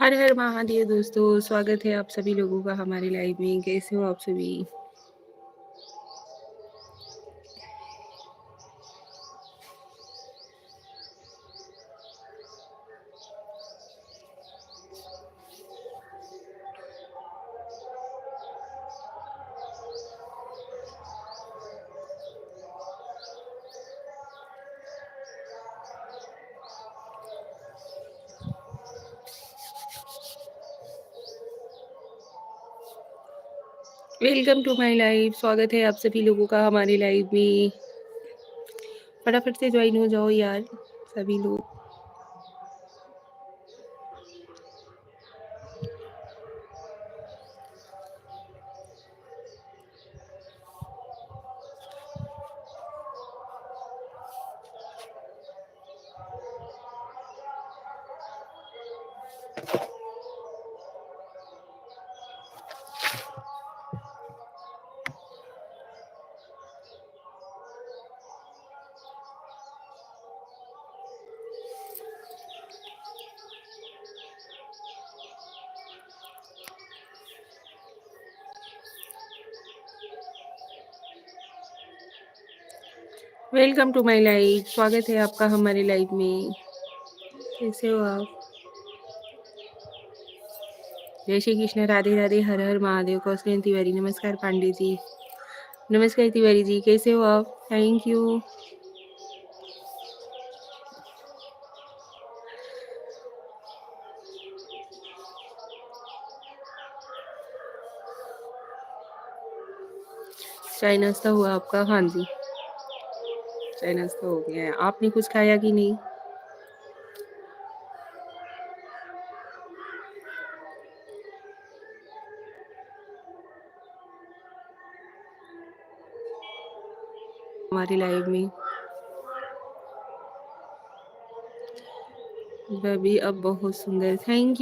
हर हर महादेव दोस्तों, स्वागत है आप सभी लोगों का हमारे लाइव में। कैसे हो आप सभी? Welcome to my live. स्वागत है आप सभी लोगों का हमारे लाइव में। फटाफट से ज्वाइन हो जाओ यार सभी लोग। Welcome to my live. स्वागत है आपका हमारे लाइव में। कैसे हो आप? जय श्री कृष्ण, राधे राधे, हर हर महादेव। कौशलेन तिवारी, नमस्कार पांडे जी। नमस्कार तिवारी जी, कैसे हो आप? Thank you. चाय नाश्ता हुआ आपका? हाँ जी, चाय नाश्ता हो गया है। आपने कुछ खाया कि नहीं? हमारे लाइव में बबी अब बहुत सुंदर। थैंक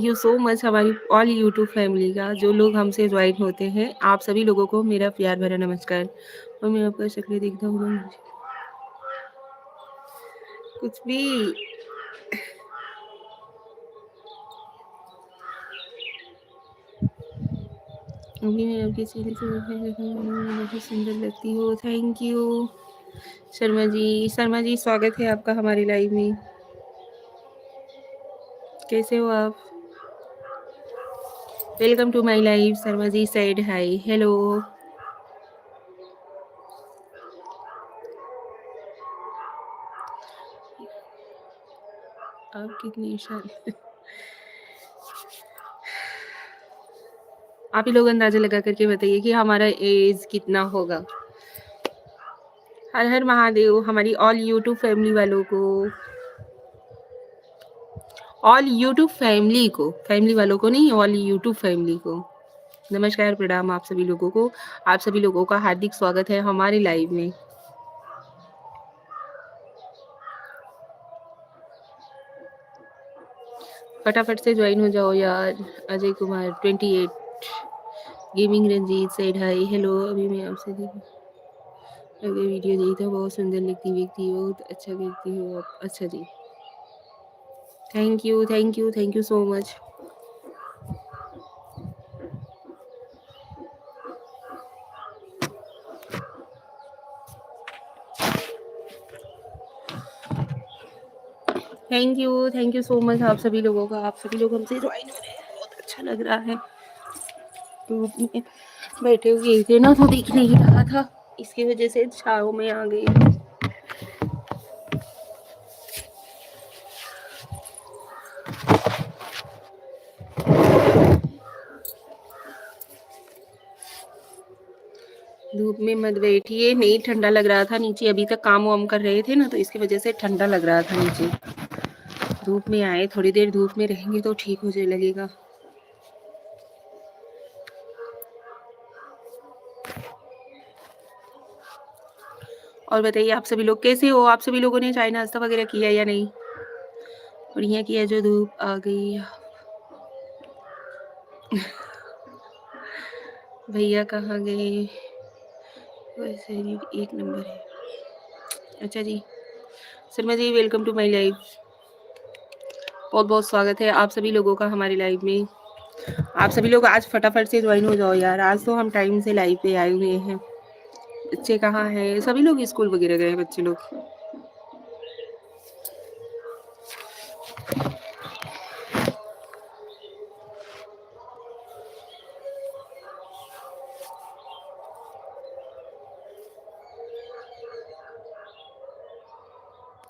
यू सो मच हमारी ऑल यूट्यूब फैमिली का। जो लोग हमसे ज्वाइन होते हैं, आप सभी लोगों को मेरा प्यार भरा नमस्कार। और मैं आपका शक्ल देखता हूँ ना, कुछ भी। अभी मैं आपकी चेहरे से बहुत सुंदर लगती हो। थैंक यू शर्मा जी, स्वागत है आपका हमारे लाइव में। कैसे हो आप? Welcome to my live. Sharma ji side hi, hello. आप कितनी शादी आप ही लोग अंदाजा लगा करके बताइए कि हमारा एज कितना होगा। हर हर महादेव हमारी ऑल यूट्यूब फैमिली वालों को, ऑल यूट्यूब फैमिली को, फैमिली वालों को नहीं, ऑल यूट्यूब फैमिली को नमस्कार, प्रणाम आप सभी लोगों को। आप सभी लोगों का हार्दिक स्वागत है हमारे लाइव में। फटाफट से ज्वाइन हो जाओ यार। Ajay Kumar 28, gaming Ranjit side hi, hello. अभी मैं आपसे अगर वीडियो देखता हूँ, बहुत सुंदर लगती व्यक्ति हो, बहुत अच्छा करती हो आप। अच्छा जी, thank you so much. Thank you so much आप सभी लोगों का। आप सभी लोग हमसे ज्वाइन हो रहे हैं, बहुत अच्छा लग रहा है। धूप में बैठे हुए थे ना, तो दिख नहीं रहा था, इसकी वजह से छाँव में आ गई। धूप में मत बैठिए, नहीं ठंडा लग रहा था नीचे। अभी तक काम वाम कर रहे थे ना, तो इसकी वजह से ठंडा लग रहा था नीचे। धूप में आए, थोड़ी देर धूप में रहेंगे तो ठीक हो जाए लगेगा। और बताइए आप सभी लोग कैसे हो? आप सभी लोगों ने चाय नाश्ता वगैरह किया या नहीं? बढ़िया किया, जो धूप आ गई। भैया कहाँ गए? वैसे भी एक नंबर है। अच्छा जी, Sharma ji welcome to my live. बहुत बहुत स्वागत है आप सभी लोगों का हमारे लाइव में। आप सभी लोग आज फटाफट से ज्वाइन हो जाओ यार, आज तो हम टाइम से लाइव पे आए हुए हैं। बच्चे कहाँ हैं? सभी लोग स्कूल वगैरह गए हैं बच्चे लोग।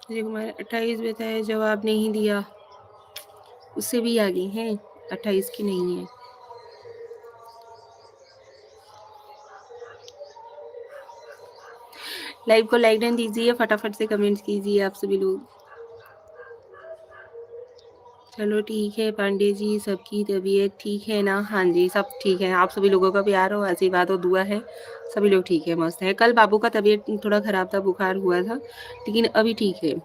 अजय कुमार 28 बताया, जवाब नहीं दिया। उससे भी आगे हैं, 28 की नहीं है। लाइव को लाइक डन दीजिए, फटाफट से कमेंट्स कीजिए आप सभी लोग। चलो ठीक है पांडे जी, सबकी तबीयत ठीक है ना? हाँ जी सब ठीक है, आप सभी लोगों का प्यार हो, आशीर्वाद हो, दुआ है, सभी लोग ठीक है, मस्त है। कल बाबू का तबीयत थोड़ा खराब था, बुखार हुआ था, लेकिन अभी ठीक है।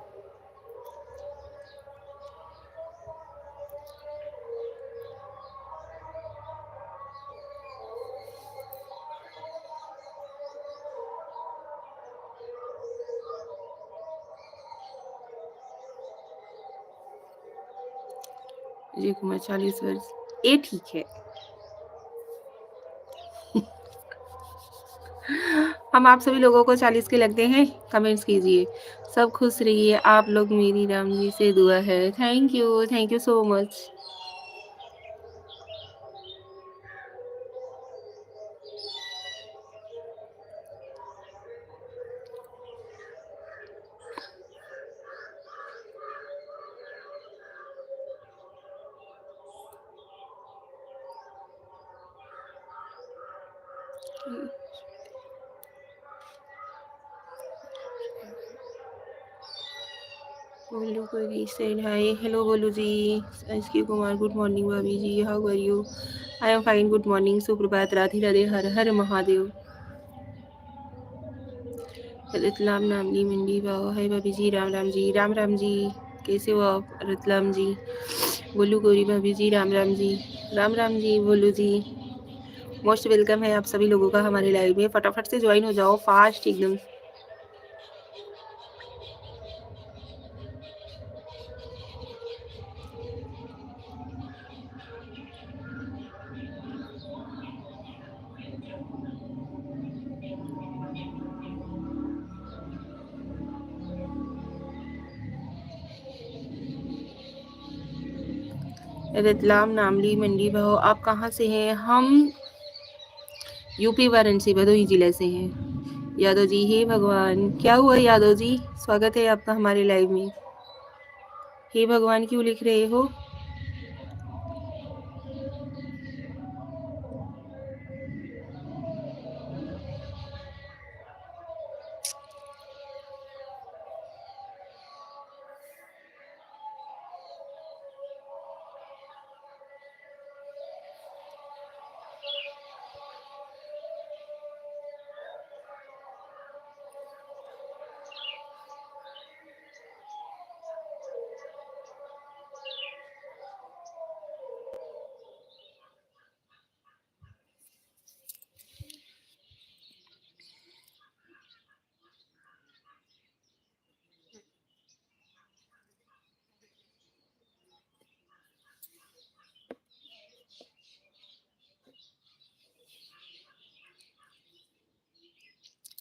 अजय कुमार 40 वर्ष, ये ठीक है। हम आप सभी लोगों को 40 के लगते हैं? कमेंट्स कीजिए। सब खुश रहिए आप लोग, मेरी राम जी से दुआ है। Thank you so much. बोलू कोई said hi, hello बोलू जी। एसके कुमार गुड मॉर्निंग भाभी जी, how are you? I am fine, good morning, सुप्रभात, राधे राधे, हर हर महादेव। रतलाम नामली मंडी भाव है भाभी जी, राम राम जी, राम राम जी। कैसे हो आप रतलाम जी? बोलू गौरी भाभी जी, राम राम जी, राम राम जी, बोलू जी। मोस्ट वेलकम है आप सभी लोगों का हमारे लाइव में, फटाफट से ज्वाइन हो जाओ फास्ट एकदम। रतलाम नामली मंडी भाव, आप कहाँ से हैं? हम यूपी वाराणसी भदोही जिले से हैं। यादव जी, हे भगवान, क्या हुआ यादव जी? स्वागत है आपका हमारे लाइव में। हे भगवान क्यों लिख रहे हो?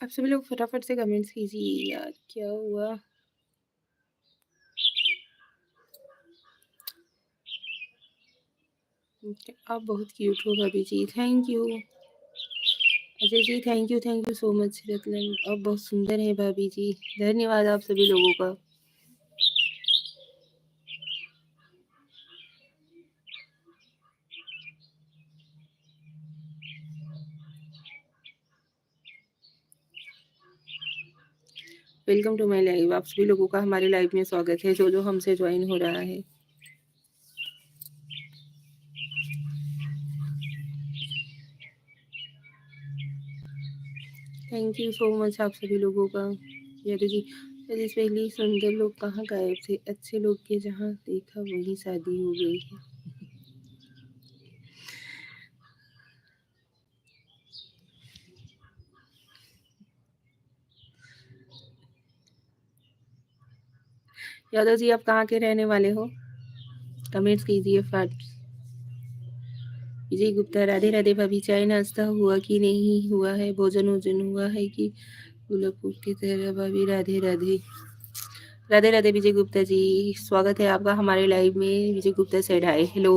आप सभी लोग फटाफट से कमेंट्स कीजिए यार, क्या हुआ? आप बहुत क्यूट हो भाभी जी, thank you. Ajay ji thank you so much. रत्न आप बहुत सुंदर है भाभी जी, धन्यवाद आप सभी लोगों का। वेलकम टू माय लाइव, आप सभी लोगों का हमारे लाइव में स्वागत है, जो हमसे ज्वाइन हो रहा है। थैंक यू सो मच आप सभी लोगों का। यादव जी, अरे पहले सुंदर लोग कहाँ गायब थे, अच्छे लोग के जहाँ देखा वहीं शादी हो गई है। यादव जी, आप कहाँ के रहने वाले हो? कमेंट्स कीजिए फट। विजय गुप्ता, राधे राधे भाभी, चाय नाश्ता हुआ कि नहीं हुआ है? भोजन वोजन हुआ है कि गुलाबपुर की तरह? भाभी राधे राधे। राधे राधे विजय गुप्ता जी, स्वागत है आपका हमारे लाइव में। विजय गुप्ता सेड हाय, हेलो।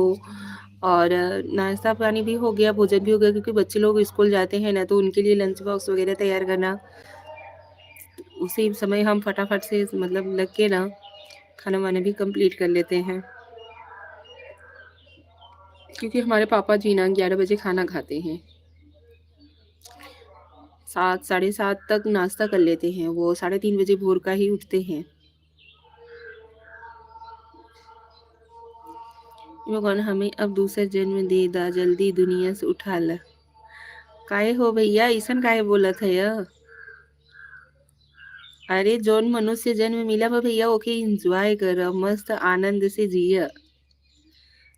और नाश्ता पानी भी हो गया, भोजन भी हो गया, क्योंकि बच्चे लोग स्कूल जाते हैं ना, तो उनके लिए लंच बॉक्स वगैरह तैयार करना, उसी समय हम फटाफट से मतलब लग के ना खाना वाना भी कंप्लीट कर लेते हैं, क्योंकि हमारे पापा जी ना 11 बजे खाना खाते हैं, 7 साढ़े 7 तक नाश्ता कर लेते हैं। वो 3:30 बजे भोर का ही उठते हैं। भगवान हमें अब दूसरा जन्म दे दा, जल्दी दुनिया से उठा ला। काहे हो भैया, ऐसन काहे बोलत है या? अरे जौन मनुष्य जन्म मिला बा भैया, ओके एंजॉय कर, मस्त आनंद से जिया,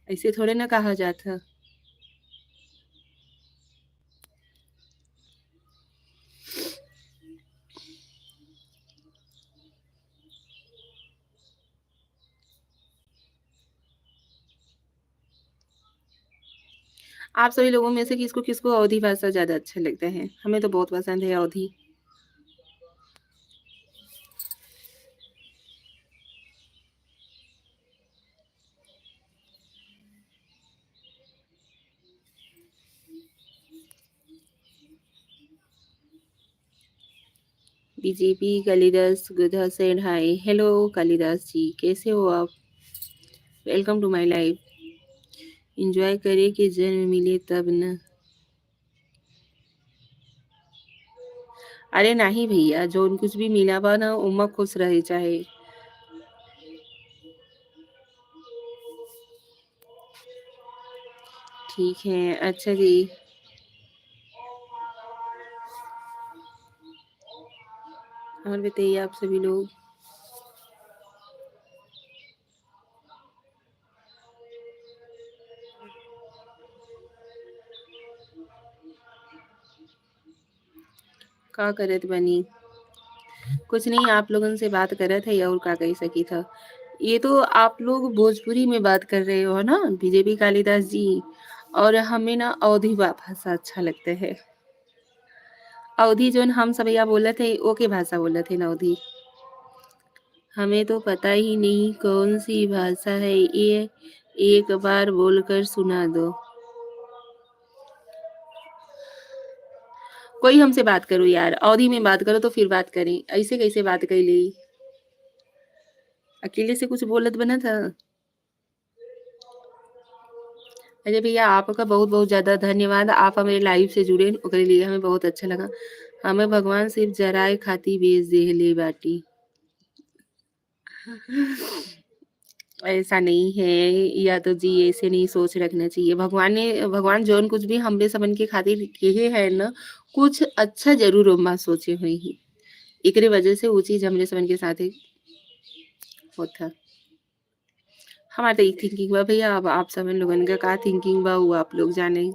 ऐसे थोड़े ना कहा जाता। आप सभी लोगों में से किसको किसको अवधी भाषा ज्यादा अच्छा लगता है? हमें तो बहुत पसंद है अवधी। बीजेपी कालिदास गुधा said hi, hello Kalidas ji, कैसे हो आप? Welcome to my life. Enjoy करे के जन्म मिले तब न। अरे नहीं भैया, जो कुछ भी मिला बा ना उमा खुश रहे चाहे। ठीक है, अच्छा जी। और बताइए आप सभी लोग। का करत बनी? कुछ नहीं, आप लोगन से बात करत है और का कही सकी था। ये तो आप लोग भोजपुरी में बात कर रहे हो ना बीजेपी कालिदास जी, और हमें ना अवधी भाषा अच्छा लगता है। अवधी जोन हम सब यहाँ बोलत है, ओके भाषा बोलत है ना अवधी। हमें तो पता ही नहीं कौन सी भाषा है ये, एक बार बोलकर सुना दो। कोई हमसे बात करो यार, अवधी में बात करो तो फिर बात करें, ऐसे कैसे बात कर ली? अकेले से कुछ बोलत बना था। अरे भैया, आपका बहुत बहुत ज़्यादा धन्यवाद, आप हमारे लाइव से जुड़े ओकरे लिए हमें बहुत अच्छा लगा। हमें भगवान सिर्फ जराए खाती बेच देहले बाटी। ऐसा नहीं है, या तो जी ऐसे नहीं सोच रखना चाहिए। भगवान जौन कुछ भी हमरे सबन के खातिर केहे है ना, कुछ अच्छा जरूर ओमा सोचे हुई ही। एकरे वजह से वो चीज हमरे सबन के साथे होता। हमारे तो एक थिंकिंग बा भैया, अब आप सबन लोगन का का थिंकिंग बा वो आप लोग जाने।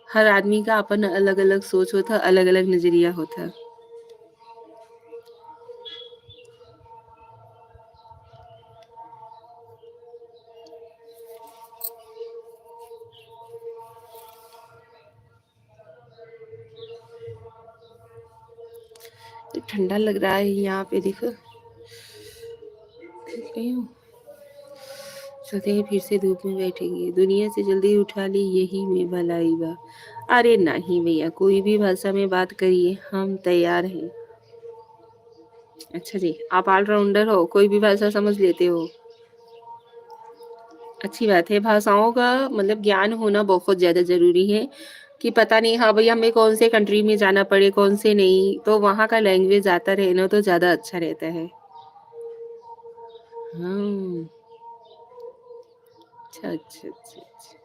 हर आदमी का अपन अलग अलग सोच होता, अलग अलग नजरिया होता। ठंडा लग रहा है यहाँ पे, देखो कहीं हो? सोते हैं फिर से धूप में बैठेंगे, दुनिया से जल्दी उठा ली यही में भलाई बा। अरे नहीं भैया, कोई भी भाषा में बात करिए, हम तैयार हैं। अच्छा जी, आप ऑलराउंडर हो, कोई भी भाषा समझ लेते हो। अच्छी बात है, भाषाओं का मतलब ज्ञान होना बहुत ज़्यादा ज़रूरी है, कि पता नहीं हाँ भई हमें कौन से कंट्री में जाना पड़े, कौन से नहीं, तो वहाँ का लैंग्वेज आता रहे ना तो ज़्यादा अच्छा रहता है। हाँ, अच्छा, अच्छा, अच्छा, अच्छा।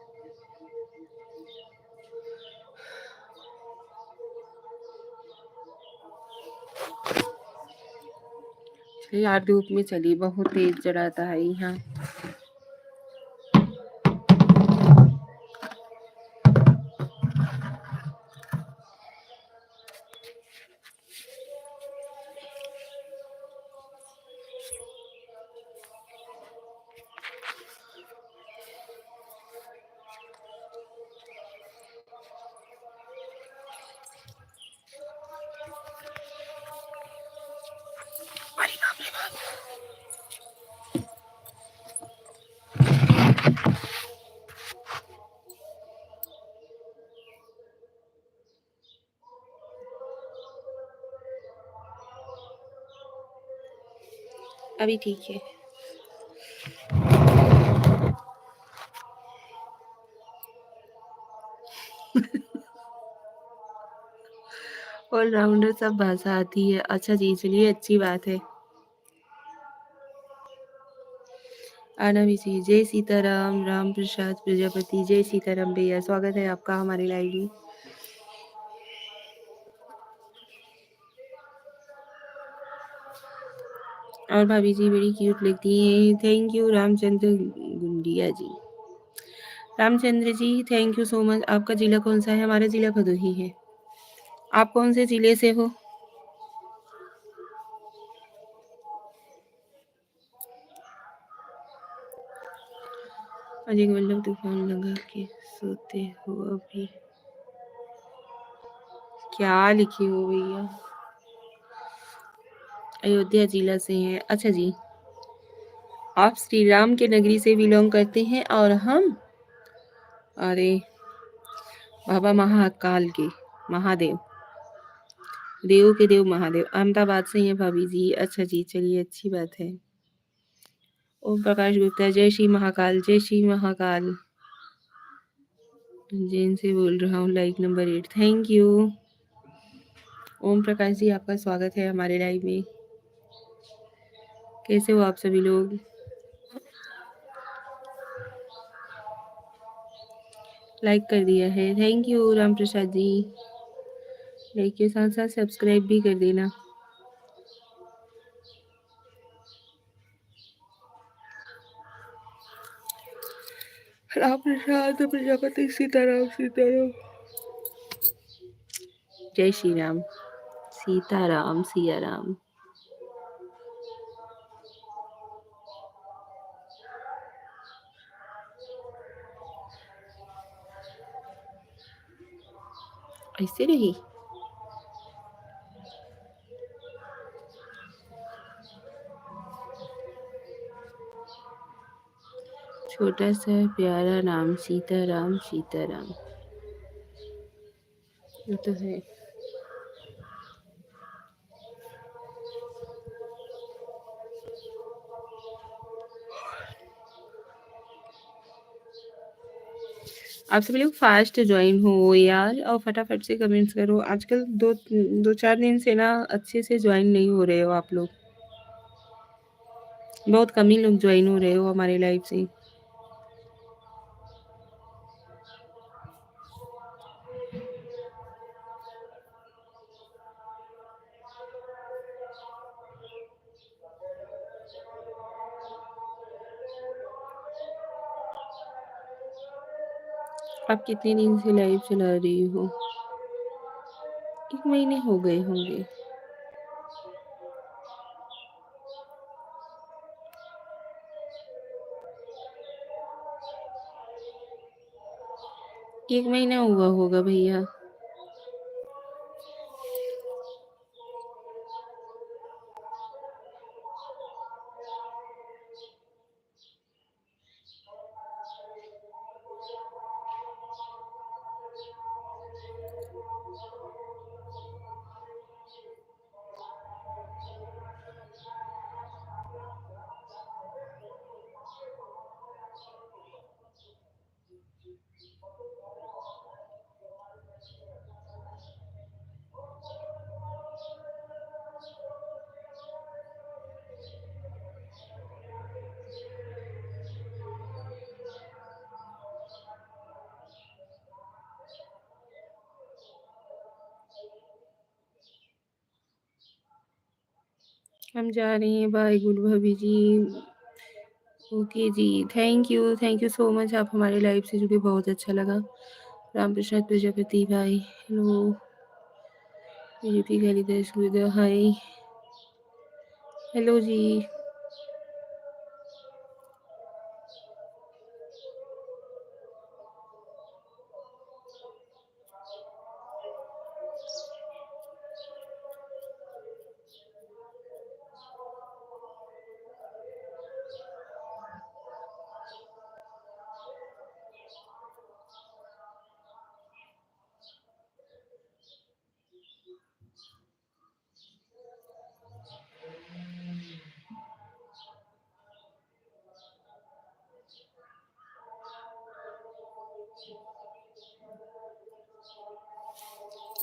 यार धूप में चली, बहुत तेज जलाता है यहाँ। अभी ठीक है। ऑलराउंडर सब भाषा आती है। अच्छा जी, चलिए अच्छी बात है। आना भी चाहिए। जय सीताराम, राम प्रसाद प्रजापति। जय सीताराम भैया, स्वागत है आपका हमारे लाइव में। और भाभी जी बड़ी क्यूट लगती हैं। Thank you Ramchandra Gundiya ji. Ramchandra ji thank you so much. आपका जिला कौन सा है? हमारा जिला भदोही है। आप कौन से जिले से हो? अजय वल्लभ तूफान लगा के सोते हो अभी? क्या लिखे हो भैया? अयोध्या जिला से हैं। अच्छा जी, आप श्री राम के नगरी से बिलोंग करते हैं और हम अरे बाबा महाकाल के महादेव, देव के देव महादेव अहमदाबाद से हैं भाभी जी। अच्छा जी, चलिए अच्छी बात है। ओम प्रकाश गुप्ता, जय श्री महाकाल, जय श्री महाकाल। जैन से बोल रहा हूँ, like number 8। Thank you Om Prakash ji, आपका स्वागत है हमारे लाइव में। कैसे हो आप सभी लोग? लाइक कर दिया है, thank you Ram Prasad ji. Like के साथ साथ सब्सक्राइब भी कर देना। राम प्रसाद प्रजापति। सीताराम सीताराम। जय श्री राम। सीताराम सिया राम। ऐसे रही। छोटा सा प्यारा नाम, सीताराम सीताराम। ये तो है। आप सभी लोग फास्ट ज्वाइन हो यार, और फटाफट से कमेंट्स करो। आजकल दो चार दिन से ना अच्छे से ज्वाइन नहीं हो रहे हो आप लोग। बहुत कम ही लोग ज्वाइन हो रहे हो हमारे लाइव से। आप कितने दिन से लाइव चला रही हो? 1 महीने हो गए होंगे। एक महीना हुआ होगा भैया। हम जा रहे हैं, बाय गुड भाभी जी। ओके जी, थैंक यू सो मच। आप हमारे लाइव से जुड़े, बहुत अच्छा लगा। राम प्रसाद प्रजापति भाई, हेलो। बीजेपी कालिदास सूर्यदेव, हाय, हेलो जी।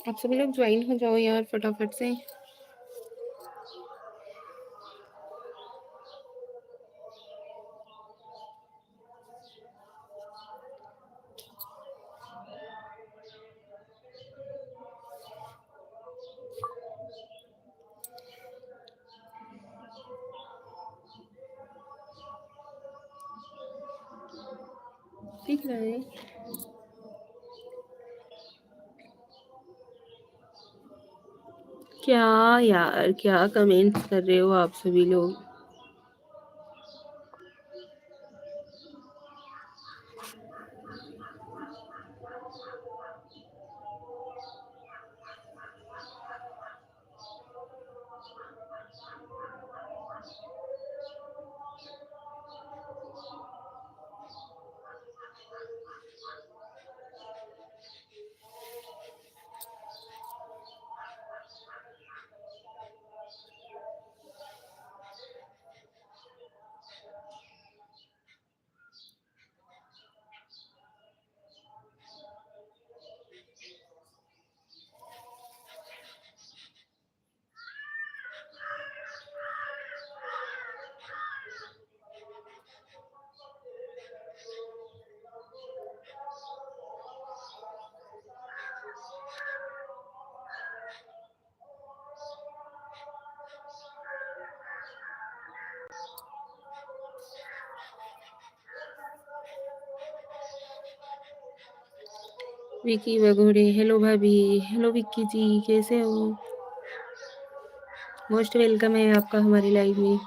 आप सभी लोग ज्वाइन हो जाओ यार फटाफट से। दिख रहा है? क्या यार, क्या कमेंट्स कर रहे हो आप सभी लोग? विकी वगोड़े, हेलो भाभी, हेलो विक्की जी, कैसे हो? मोस्ट वेलकम है आपका हमारी लाइव में।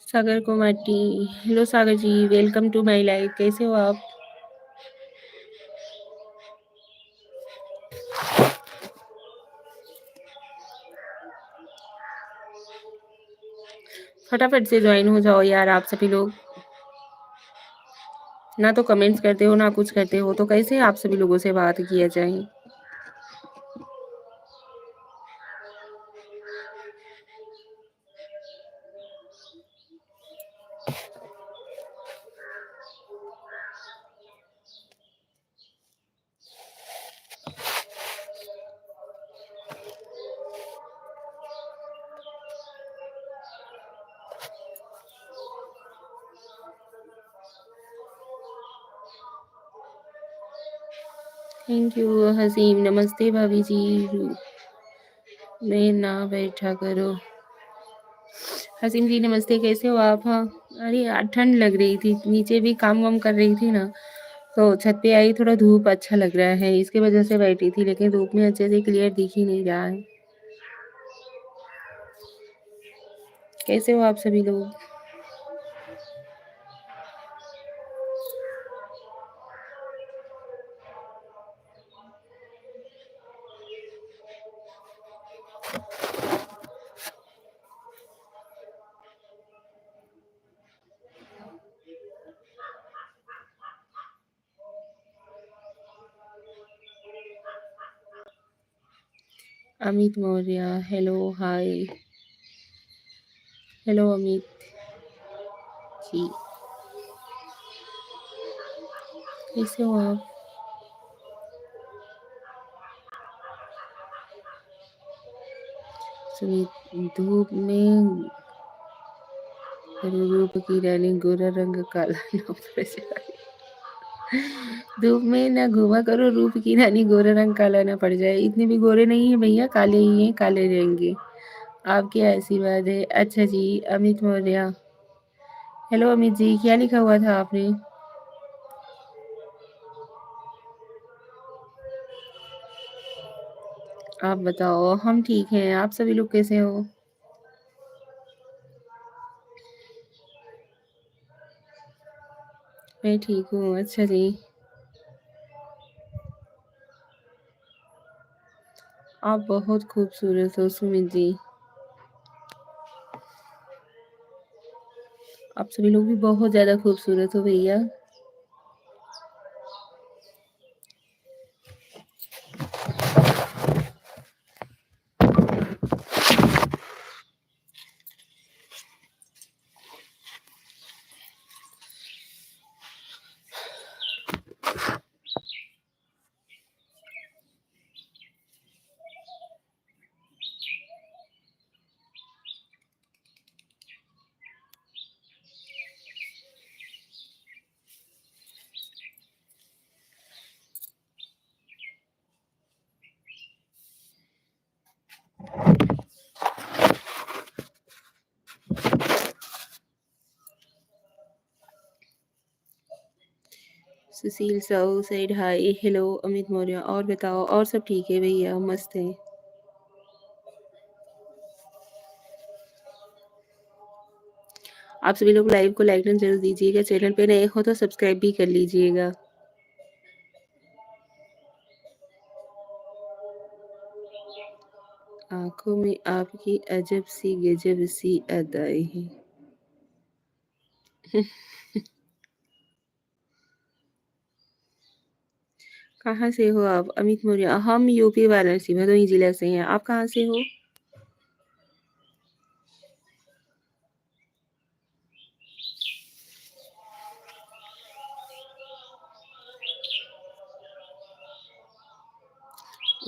Sagar Komati, hello Sagar ji, welcome to my live, कैसे हो आप? फटाफट से ज्वाइन हो जाओ यार आप सभी लोग। ना तो कमेंट्स करते हो, ना कुछ करते हो, तो कैसे आप सभी लोगों से बात किया जाए? थैंक यू हसीम, नमस्ते भाभी जी। मैं ना बैठा करो। हसीम जी नमस्ते, कैसे हो आप? हाँ, अरे यार ठंड लग रही थी, नीचे भी काम वाम कर रही थी ना, तो छत पे आई, थोड़ा धूप अच्छा लग रहा है, इसके वजह से बैठी थी, लेकिन धूप में अच्छे से क्लियर दिख ही नहीं रहा है। कैसे हो आप सभी लोग? अमित मौर्य, हेलो, हाय, हेलो अमित जी, कैसे हो आप? सुमित धूप में रूप की रानी गोरा रंग काला न पड़ जाए। धूप में ना घूमा करो, रूप की रानी गोरा रंग काला ना पड़ जाए। इतने भी गोरे नहीं है भैया, काले ही हैं, काले रहेंगे। आपके आशीर्वाद है। अच्छा जी, अमित मौर्य। हेलो अमित जी, क्या लिखा हुआ था आपने? आप बताओ। हम ठीक हैं, आप सभी लोग कैसे हो? मैं ठीक हूँ। अच्छा जी, आप बहुत खूबसूरत हो सुमित जी। आप सभी लोग भी बहुत ज़्यादा खूबसूरत हो भैया। सुशील Sahu side hi. Hello Amit Maurya. और बताओ, और सब ठीक है भैया? मस्त है। आप सभी लोग लाइव को लाइक एंड जरूर दीजिएगा। चैनल पे नए हो तो सब्सक्राइब भी कर लीजिएगा। आंखों में आपकी अजब सी गजब सी अदाएं हैं। कहाँ से हो आप? अमित मौर्य। हम यूपी वाराणसी भदोही जिला से हैं। आप कहाँ से हो?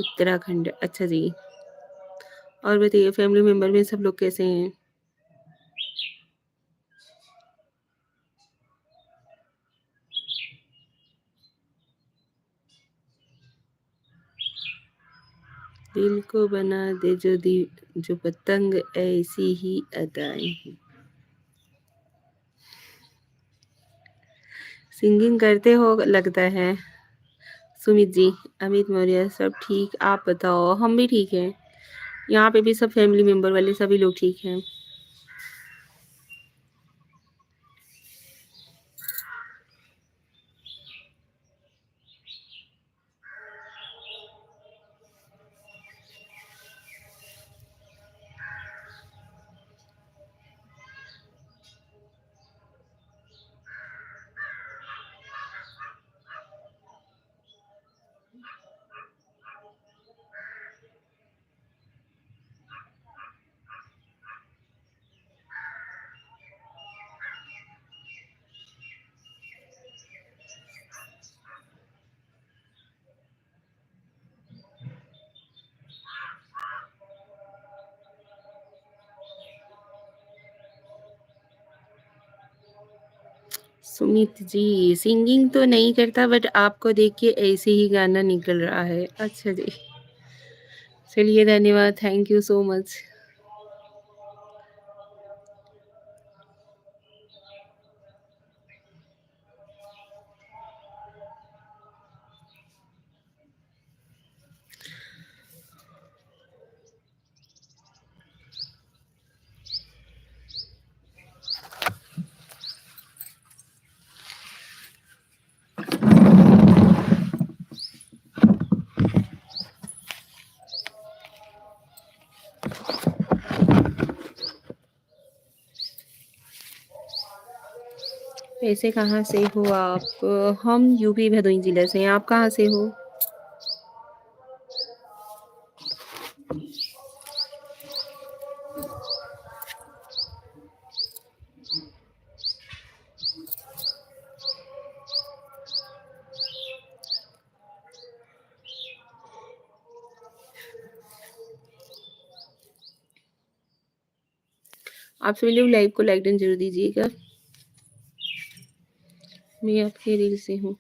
उत्तराखंड। अच्छा जी। और बताइए, फैमिली मेंबर में सब लोग कैसे हैं? दिल को बना दे जो पतंग, ऐसी ही अदाएं हैं। सिंगिंग करते हो लगता है सुमित जी। अमित मौर्य। सब ठीक, आप बताओ। हम भी ठीक हैं। यहाँ पे भी सब फैमिली मेंबर वाले सभी लोग ठीक हैं। सुमित जी सिंगिंग तो नहीं करता, बट आपको देख के ऐसे ही गाना निकल रहा है। अच्छा जी, चलिए धन्यवाद, थैंक यू सो मच। वैसे कहाँ से हो आप? हम यूपी भदोही जिले से हैं। आप कहाँ से हो? आप सभी लोग लाइव को लाइक डन जरूर दीजिएगा। मैं आपके रील से हूँ।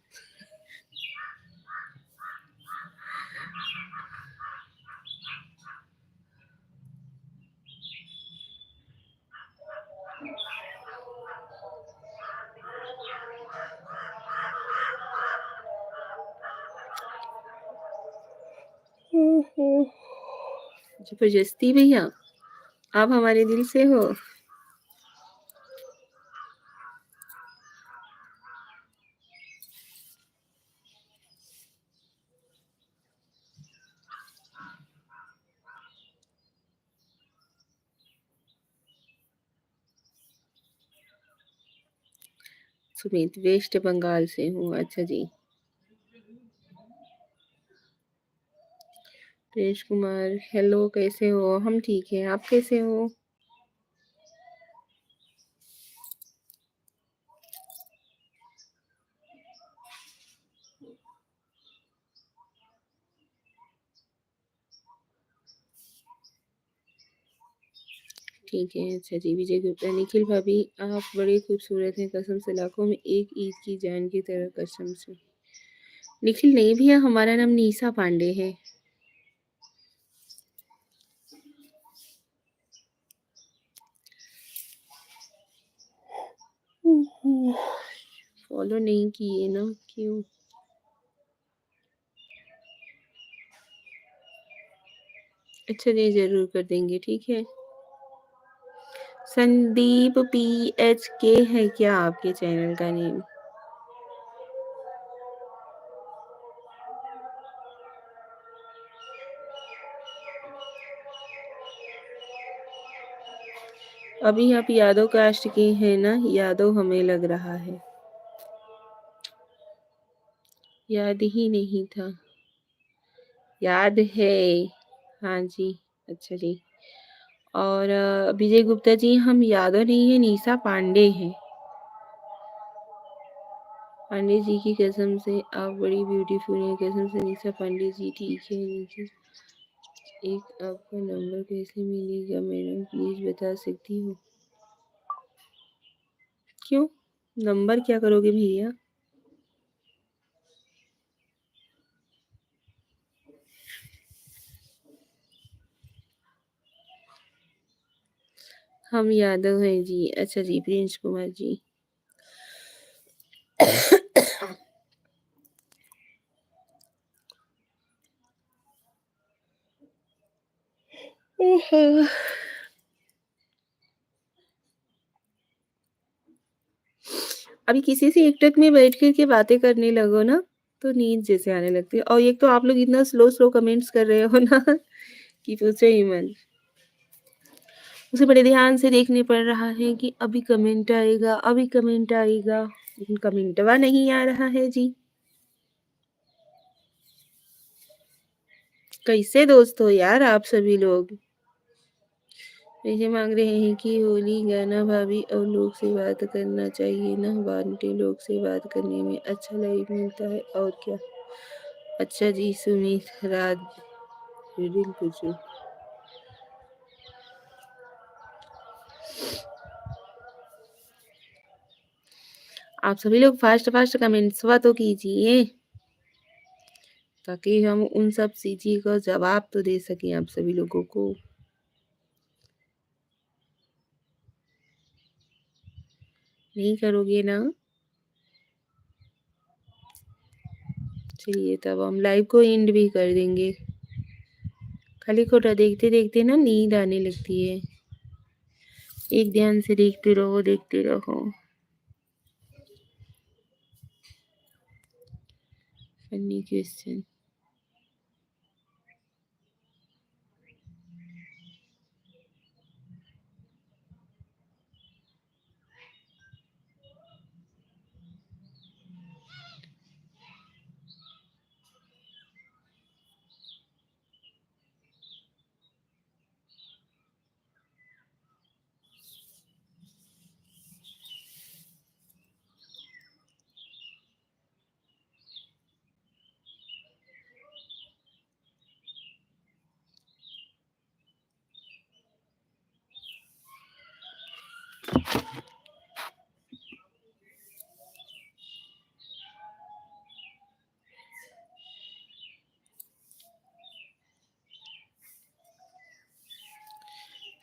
जबरदस्ती भैया, आप हमारे दिल से हो। सुमित वेस्ट बंगाल से हूँ। अच्छा जी। प्रेश कुमार हेलो, कैसे हो? हम ठीक हैं, आप कैसे हो? ठीक है। अच्छा जी। विजय गुप्ता निखिल भाभी, आप बड़े खूबसूरत हैं, कसम से लाखों में एक ईद की जान की तरह, कसम से। निखिल नहीं भैया, हमारा नाम निशा पांडे है। फॉलो नहीं किए ना, क्यों? अच्छा जी, जरूर कर देंगे, ठीक है। संदीप PHK है क्या आपके चैनल का नेम? अभी आप यादव कास्ट के हैं ना? यादव हमें लग रहा है, याद ही नहीं था। याद है, हाँ जी। अच्छा जी। और विजय गुप्ता जी, हम यादव नहीं है, निशा पांडे हैं। पांडे जी की कसम से आप बड़ी ब्यूटीफुल हैं, कसम से निशा पांडे जी। ठीक है निखिल, एक आपका नंबर कैसे मिलेगा मैडम, प्लीज बता सकती हो? क्यों? नंबर क्या करोगे भैया? हम यादव हैं जी। अच्छा जी, प्रिंस कुमार जी। ओहो। अभी किसी से एक टक में बैठ कर के बातें करने लगो ना, तो नींद जैसे आने लगती है। और एक तो आप लोग इतना स्लो स्लो कमेंट्स कर रहे हो ना कि पूछो ही मत। उसे बड़े ध्यान से देखने पड़ रहा है कि अभी कमेंट आएगा, अभी कमेंट आएगा, लेकिन कमेंटवा नहीं आ रहा है जी। कैसे दोस्त हो यार आप सभी लोग? पैसे मांग रहे हैं कि होली गाना भाभी और लोग से बात करना चाहिए ना, बांटे लोग से बात करने में अच्छा लाइक मिलता है और क्या। अच्छा जी। सुमित राज रीडिंग पूछो। आप सभी लोग फास्ट फास्ट कमेंट्सवा तो कीजिए, ताकि हम उन सब चीज़ों का जवाब तो दे सकें आप सभी लोगों को। नहीं करोगे ना? चलिए, तब हम लाइव को एंड भी कर देंगे। खाली खोटा देखते देखते ना नींद आने लगती है। एक ध्यान से देखते रहो, देखते रहो। Funny question.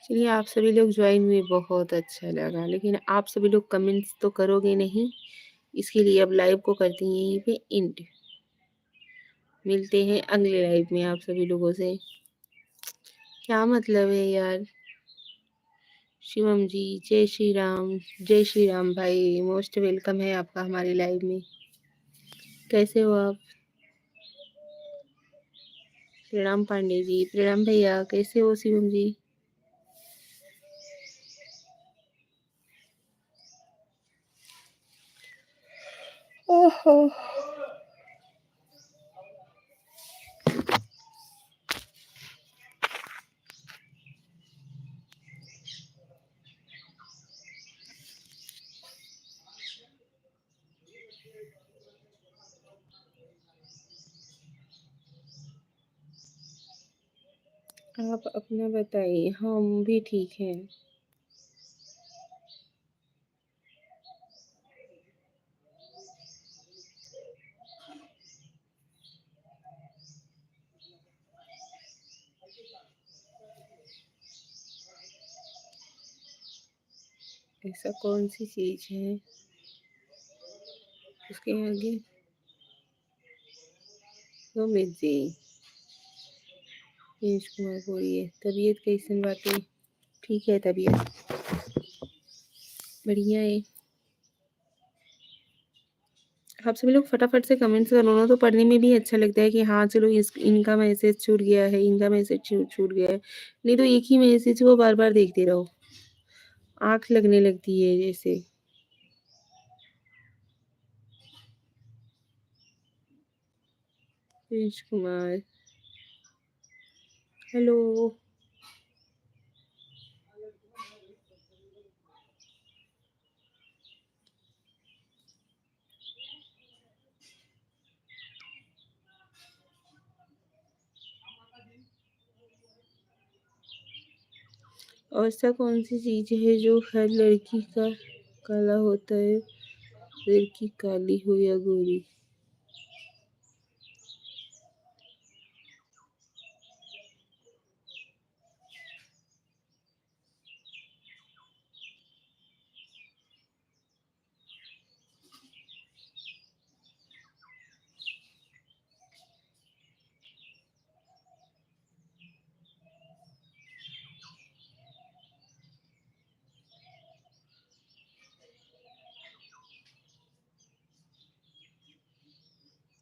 चलिए, आप सभी लोग ज्वाइन हुए, बहुत अच्छा लगा। लेकिन आप सभी लोग कमेंट्स तो करोगे नहीं, इसके लिए अब लाइव को करते हैं यहीं पे एंड। मिलते हैं अगले लाइव में आप सभी लोगों से। क्या मतलब है यार। शिवम जी, जय श्री राम भाई, मोस्ट वेलकम है आपका हमारे लाइव में। कैसे हो आप? प्रणाम पांडे जी, प्रणाम भैया, कैसे हो शिवम जी? ओहो, आप अपना बताइए। हम भी ठीक हैं। ऐसा कौन सी चीज है उसके आगे? सुमित जी, दिनेश कुमार बोलिए, तबीयत कैसन बाटे? ठीक है तबीयत, बढ़िया है। आप सभी लोग फटाफट से कमेंट्स करो ना, तो पढ़ने में भी अच्छा लगता है कि हाँ चलो इनका मैसेज छूट गया है, इनका मैसेज छूट गया है। नहीं तो एक ही मैसेज को बार बार देखते रहो, आंख लगने लगती है जैसे। दिनेश कुमार, हेलो। और ऐसा कौन सी चीज है जो हर लड़की का काला होता है, लड़की काली हो या गोरी?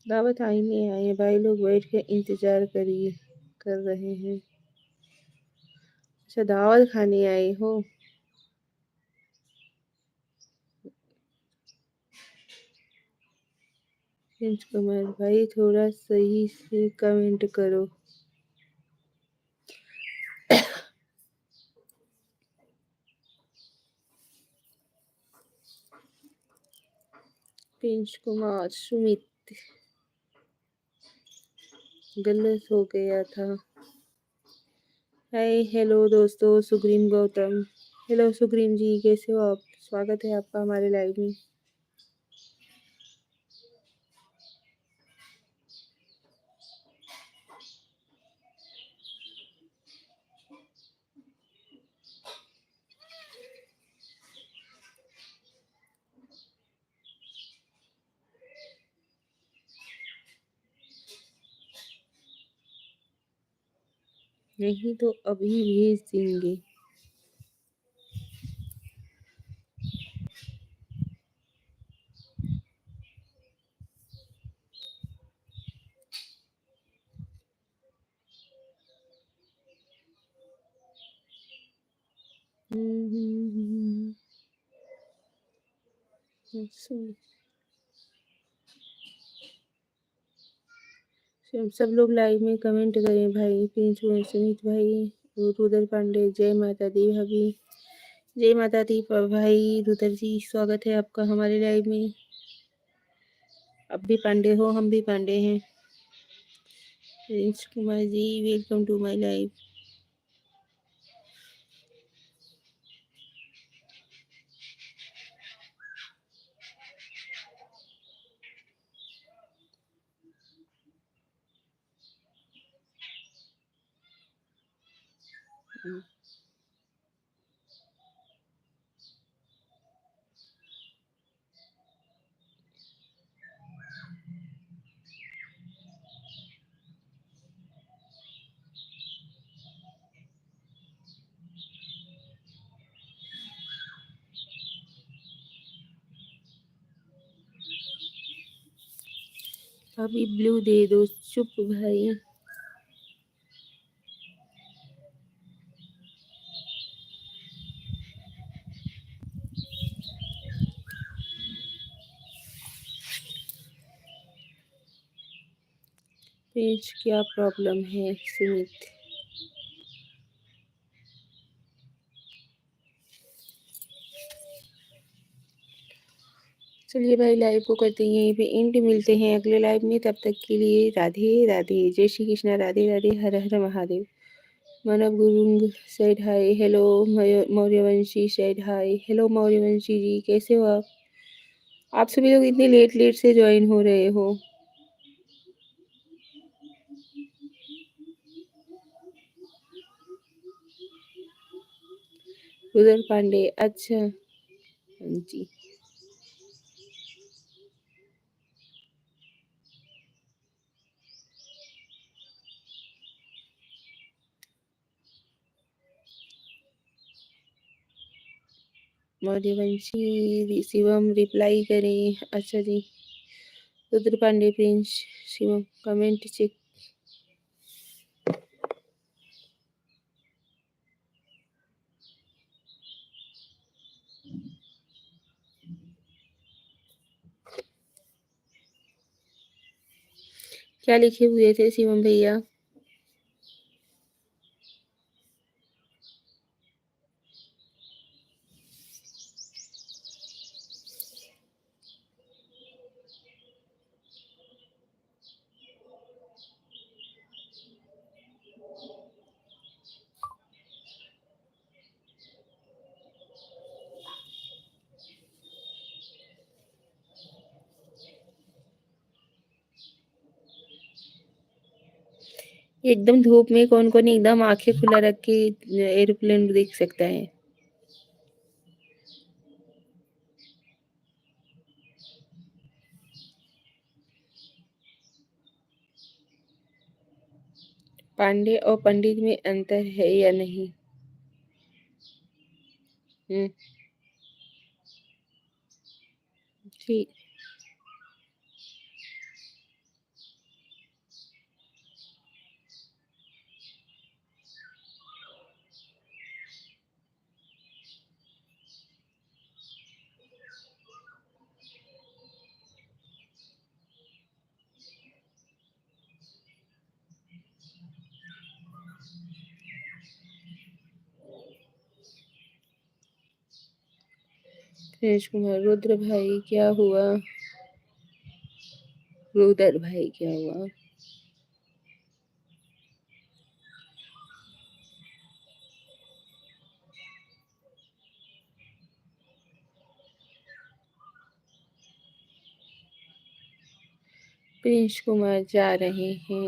दावत आई नहीं आए भाई, लोग बैठ के इंतजार कर रहे हैं। अच्छा, दावत खाने आए हो? प्रिंस कुमार भाई, थोड़ा सही से कमेंट करो। प्रिंस कुमार, सुमित, गलत हो गया था। हाय हेलो दोस्तों, सुग्रीम गौतम। हेलो सुग्रीम जी, कैसे हो आप? स्वागत है आपका हमारे लाइव में। नहीं तो अभी भेज देंगे। सब लोग लाइव में कमेंट करें भाई। प्रिंस सुमित भाई, रुद्र पांडे, जय माता दी भाभी, जय माता दी भाई। रुद्र जी, स्वागत है आपका हमारे लाइव में। आप भी पांडे हो, हम भी पांडे हैं। Prince Kumar ji, welcome to my live. अभी ब्लू दे दो, चुप भाई। पेज क्या प्रॉब्लम है सुमित? चलिए भाई, लाइव को करते हैं यहीं पे एंड। मिलते हैं अगले लाइव में, तब तक के लिए राधे राधे, जय श्री कृष्णा, राधे राधे, हर हर Mahadev. Manav Gurung said hi, hello. Mauryavanshi said hi, hello Mauryavanshi ji, कैसे हो आप? आप सभी लोग इतने लेट लेट से ज्वाइन हो रहे हो। रुद्र पांडे, अच्छा। हाँ जी। मौर्यवंशी शिवम रिप्लाई करें, अच्छा जी। Rudra Pandey Prince Shivam comment check. क्या लिखे हुए थे शिवम भैया? एकदम धूप में कौन कौन एकदम आंखें खुला रख के एरोप्लेन देख सकता है? पांडे और पंडित में अंतर है या नहीं? हम्म, ठीक। दिनेश कुमार, रुद्र भाई क्या हुआ? रुद्र भाई क्या हुआ? दिनेश कुमार जा रहे हैं,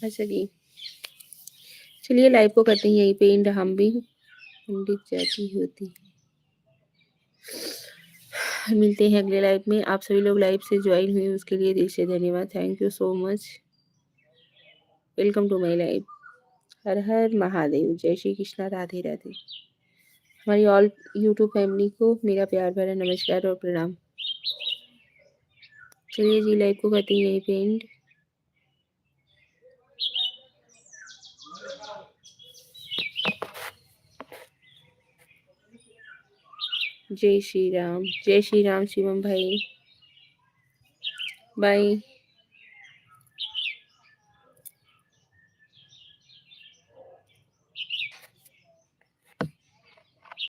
अच्छा जी। चलिए लाइव को करते हैं यहीं पे एंड हम भी। पंडित जाति होती है। मिलते हैं अगले लाइव में। आप सभी लोग लाइव से ज्वाइन हुए उसके लिए दिल से धन्यवाद। Thank you so much. Welcome to my live. हर हर महादेव, जय श्री कृष्णा, राधे राधे। हमारी ऑल यूट्यूब फैमिली को मेरा प्यार भरा नमस्कार और प्रणाम। चलिए जी, लाइव को करते हैं यहीं पे एंड। जय श्री राम, जय श्री राम शिवम भाई, बाय।